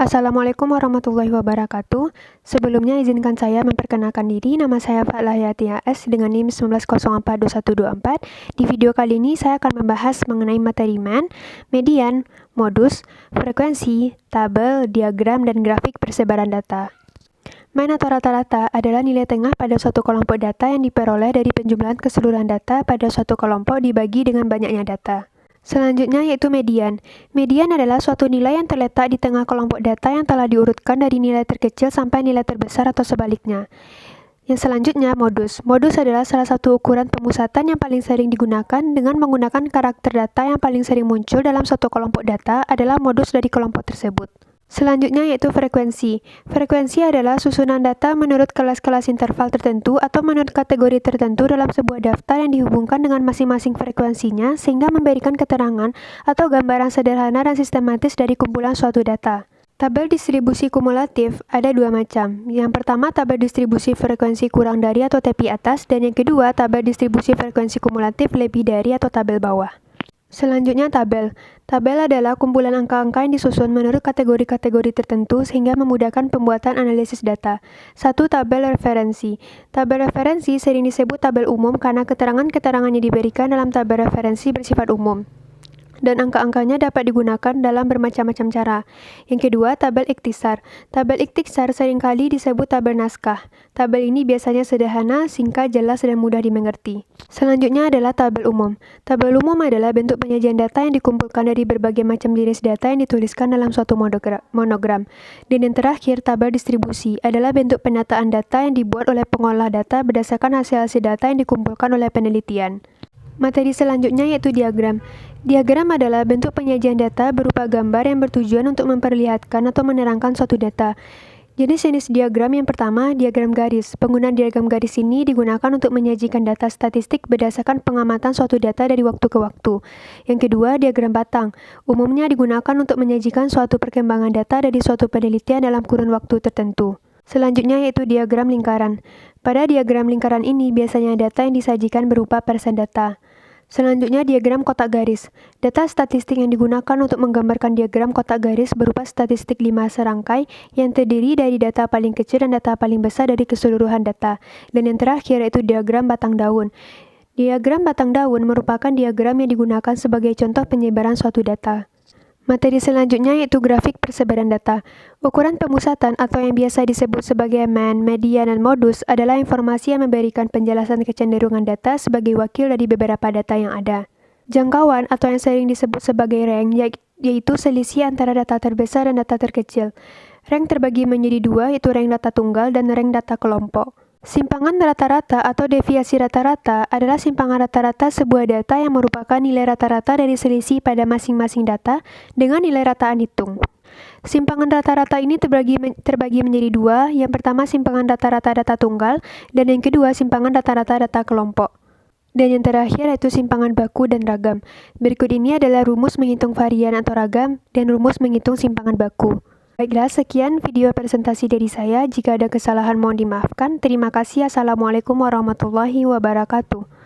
Assalamualaikum warahmatullahi wabarakatuh. Sebelumnya izinkan saya memperkenalkan diri. Nama saya Fahlahiyati AS dengan NIM 19042124. Di video kali ini saya akan membahas mengenai materi MAN, median, modus, frekuensi, tabel, diagram, dan grafik persebaran data. MAN atau rata-rata adalah nilai tengah pada suatu kelompok data yang diperoleh dari penjumlahan keseluruhan data pada suatu kelompok dibagi dengan banyaknya data. Selanjutnya yaitu median. Median adalah suatu nilai yang terletak di tengah kelompok data yang telah diurutkan dari nilai terkecil sampai nilai terbesar atau sebaliknya. Yang selanjutnya modus. Modus adalah salah satu ukuran pemusatan yang paling sering digunakan dengan menggunakan karakter data yang paling sering muncul dalam suatu kelompok data adalah modus dari kelompok tersebut. Selanjutnya yaitu frekuensi. Frekuensi adalah susunan data menurut kelas-kelas interval tertentu atau menurut kategori tertentu dalam sebuah daftar yang dihubungkan dengan masing-masing frekuensinya sehingga memberikan keterangan atau gambaran sederhana dan sistematis dari kumpulan suatu data. Tabel distribusi kumulatif ada dua macam. Yang pertama tabel distribusi frekuensi kurang dari atau TPI atas, dan yang kedua tabel distribusi frekuensi kumulatif lebih dari atau tabel bawah. Selanjutnya tabel. Tabel adalah kumpulan angka-angka yang disusun menurut kategori-kategori tertentu sehingga memudahkan pembuatan analisis data. 1. Tabel referensi. Tabel referensi sering disebut tabel umum karena keterangan-keterangan yang diberikan dalam tabel referensi bersifat umum, dan angka-angkanya dapat digunakan dalam bermacam-macam cara. Yang kedua, tabel ikhtisar. Tabel ikhtisar seringkali disebut tabel naskah. Tabel ini biasanya sederhana, singkat, jelas, dan mudah dimengerti. Selanjutnya adalah tabel umum. Tabel umum adalah bentuk penyajian data yang dikumpulkan dari berbagai macam jenis data yang dituliskan dalam suatu monogram. Dan yang terakhir, tabel distribusi adalah bentuk penataan data yang dibuat oleh pengolah data berdasarkan hasil-hasil data yang dikumpulkan oleh penelitian. Materi selanjutnya yaitu diagram. Diagram adalah bentuk penyajian data berupa gambar yang bertujuan untuk memperlihatkan atau menerangkan suatu data. Jenis-jenis diagram yang pertama, diagram garis. Penggunaan diagram garis ini digunakan untuk menyajikan data statistik berdasarkan pengamatan suatu data dari waktu ke waktu. Yang kedua, diagram batang. Umumnya digunakan untuk menyajikan suatu perkembangan data dari suatu penelitian dalam kurun waktu tertentu. Selanjutnya yaitu diagram lingkaran. Pada diagram lingkaran ini biasanya data yang disajikan berupa persen data. Selanjutnya diagram kotak garis. Data statistik yang digunakan untuk menggambarkan diagram kotak garis berupa statistik 5 serangkai yang terdiri dari data paling kecil dan data paling besar dari keseluruhan data. Dan yang terakhir yaitu diagram batang daun. Diagram batang daun merupakan diagram yang digunakan sebagai contoh penyebaran suatu data. Materi selanjutnya yaitu grafik persebaran data. Ukuran pemusatan atau yang biasa disebut sebagai MAN, median, dan modus adalah informasi yang memberikan penjelasan kecenderungan data sebagai wakil dari beberapa data yang ada. Jangkauan atau yang sering disebut sebagai rank yaitu selisih antara data terbesar dan data terkecil. Rank terbagi menjadi dua yaitu rank data tunggal dan rank data kelompok. Simpangan rata-rata atau deviasi rata-rata adalah simpangan rata-rata sebuah data yang merupakan nilai rata-rata dari selisih pada masing-masing data dengan nilai rataan hitung. Simpangan rata-rata ini terbagi menjadi dua, yang pertama simpangan rata-rata data tunggal, dan yang kedua simpangan rata-rata data kelompok. Dan yang terakhir yaitu simpangan baku dan ragam. Berikut ini adalah rumus menghitung varian atau ragam dan rumus menghitung simpangan baku. Baiklah, sekian video presentasi dari saya. Jika ada kesalahan mohon dimaafkan. Terima kasih. Assalamualaikum warahmatullahi wabarakatuh.